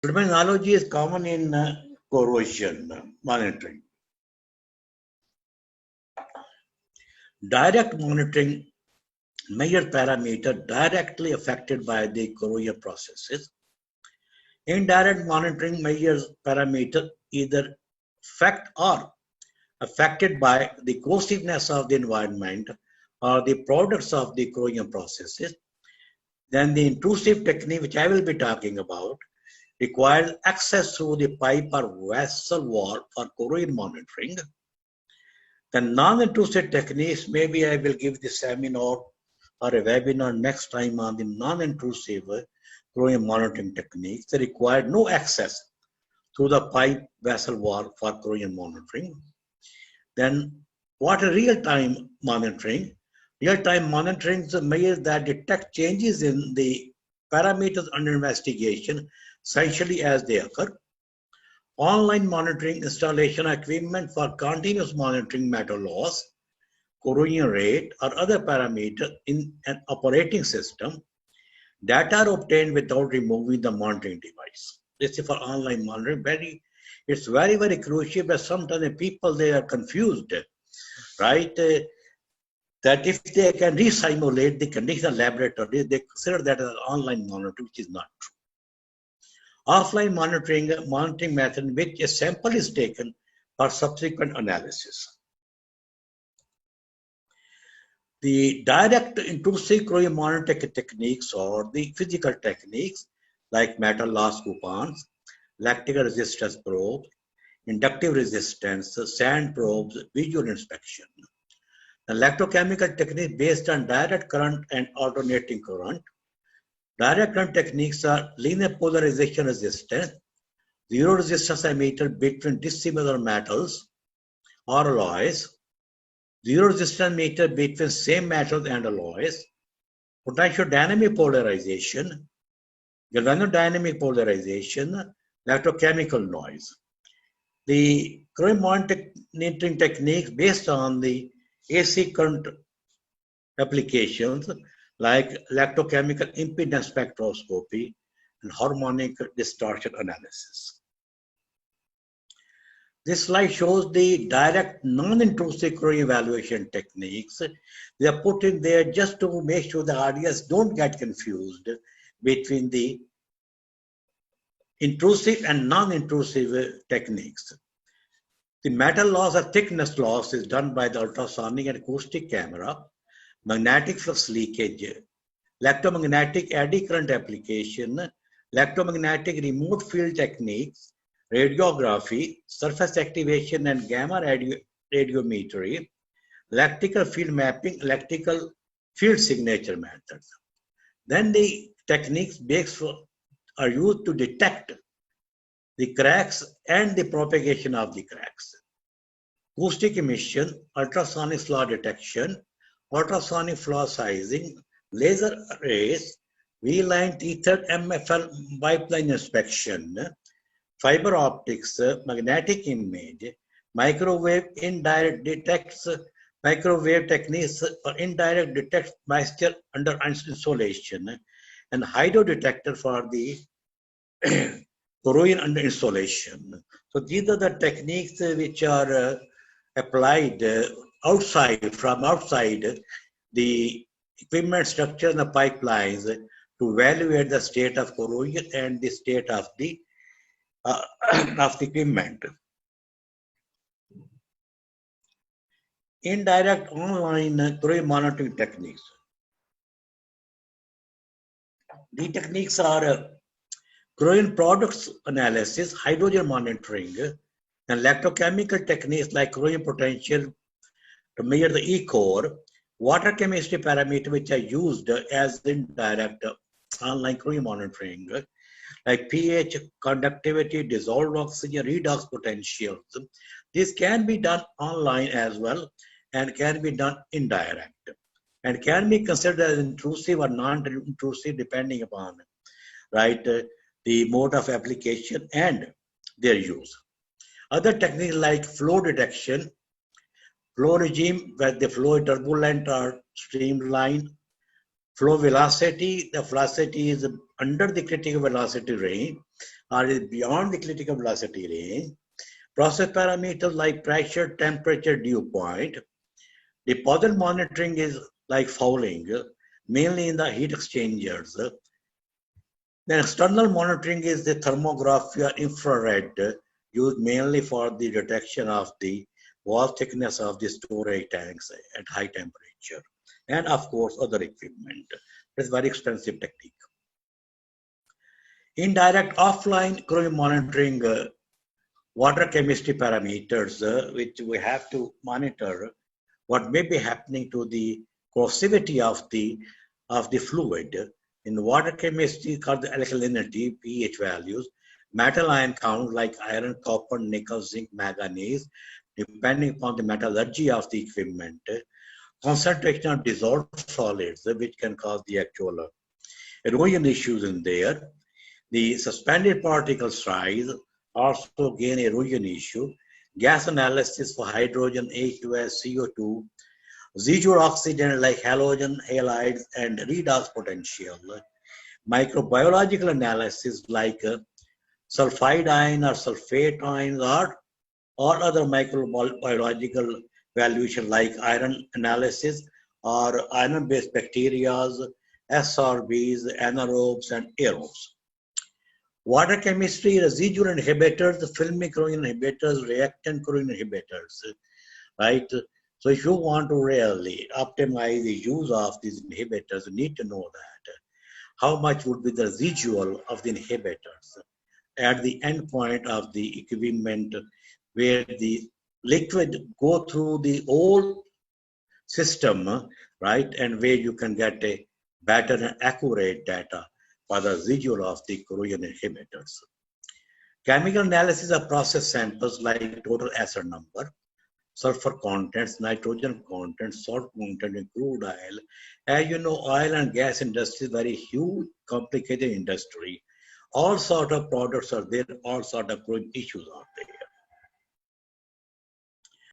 Terminology is common in corrosion monitoring. Direct monitoring measures parameters directly affected by the corrosion processes. Indirect monitoring measures parameters either affect or affected by the corrosiveness of the environment or the products of the corrosion processes. Then the intrusive technique, which I will be talking about, requires access through the pipe or vessel wall for corrosion monitoring. The non-intrusive techniques, maybe I will give the seminar or a webinar next time on the non-intrusive corrosion monitoring techniques. They require no access through the pipe vessel wall for corrosion monitoring. Then what is real-time monitoring? Real-time monitoring measures that detect changes in the parameters under investigation, essentially as they occur. Online monitoring installation equipment for continuous monitoring metal loss, corrosion rate, or other parameters in an operating system. Data are obtained without removing the monitoring device. This is for online monitoring. It's very, very crucial, but sometimes people, they are confused, right? That if they can re-simulate the condition of laboratory, they consider that as online monitoring, which is not true. Offline monitoring method in which a sample is taken for subsequent analysis. The direct intrusive corrosion monitoring techniques or the physical techniques like metal loss coupons, electrical resistance probes, inductive resistance, sand probes, visual inspection. The electrochemical technique based on direct current and alternating current. Direct current techniques are linear polarization resistance, zero resistance emitter between dissimilar metals or alloys, zero resistance meter between same metals and alloys, potential dynamic polarization, galvanodynamic polarization, electrochemical noise. The corrosion monitoring techniques based on the AC current applications like electrochemical impedance spectroscopy and harmonic distortion analysis. This slide shows the direct non-intrusive corrosion evaluation techniques. They are put in there just to make sure the audience don't get confused between the intrusive and non-intrusive techniques. The metal loss or thickness loss is done by the ultrasonic and acoustic camera, magnetic flux leakage, electromagnetic eddy current application, electromagnetic remote field techniques, radiography, surface activation and gamma radiometry, electrical field mapping, electrical field signature methods. Then the techniques are used to detect the cracks and the propagation of the cracks. Acoustic emission, ultrasonic flaw detection, ultrasonic flaw sizing, laser arrays, V-line tethered MFL pipeline inspection, fiber optics, magnetic image, microwave indirect detects, microwave techniques for indirect detect moisture under insolation, and hydro detector for the corrosion under insolation. So these are the techniques which are applied from outside the equipment structure and the pipelines to evaluate the state of corrosion and the state of the equipment. Indirect online corrosion monitoring techniques. The techniques are corrosion products analysis, hydrogen monitoring, and electrochemical techniques like corrosion potential to measure the E-core, water chemistry parameters which are used as indirect online corrosion monitoring, like pH, conductivity, dissolved oxygen, redox potentials. This can be done online as well and can be done indirect and can be considered as intrusive or non-intrusive depending upon, right, the mode of application and their use. Other techniques like flow detection, flow regime where the flow is turbulent or streamlined, flow velocity, the velocity is under the critical velocity range, or is beyond the critical velocity range. Process parameters like pressure, temperature, dew point. Deposit monitoring is like fouling, mainly in the heat exchangers. Then external monitoring is the thermography or infrared, used mainly for the detection of the wall thickness of the storage tanks at high temperature. And of course, other equipment. It's very expensive technique. Indirect offline corrosion monitoring, water chemistry parameters, which we have to monitor what may be happening to the corrosivity of the fluid. In water chemistry, called the alkalinity, pH values, metal ion count like iron, copper, nickel, zinc, manganese, depending upon the metallurgy of the equipment, concentration of dissolved solids, which can cause the actual erosion issues in there. The suspended particle size also gain erosion issue. Gas analysis for hydrogen, H2S, CO2, residual oxygen like halogen, halides, and redox potential. Microbiological analysis like sulfide ion or sulfate ions or other microbiological valuation like iron analysis or iron-based bacteria, SRBs, anaerobes, and aerobes. Water chemistry, residual inhibitors, filmic corrosion inhibitors, reactant corrosion inhibitors, right? So if you want to really optimize the use of these inhibitors, you need to know that how much would be the residual of the inhibitors at the end point of the equipment where the liquid go through the whole system, right? And where you can get a better and accurate data for the residual of the corrosion inhibitors. Chemical analysis of process samples like total acid number, sulfur contents, nitrogen content, salt content in crude oil. As you know, oil and gas industry is very huge, complicated industry. All sort of products are there, all sort of issues are there.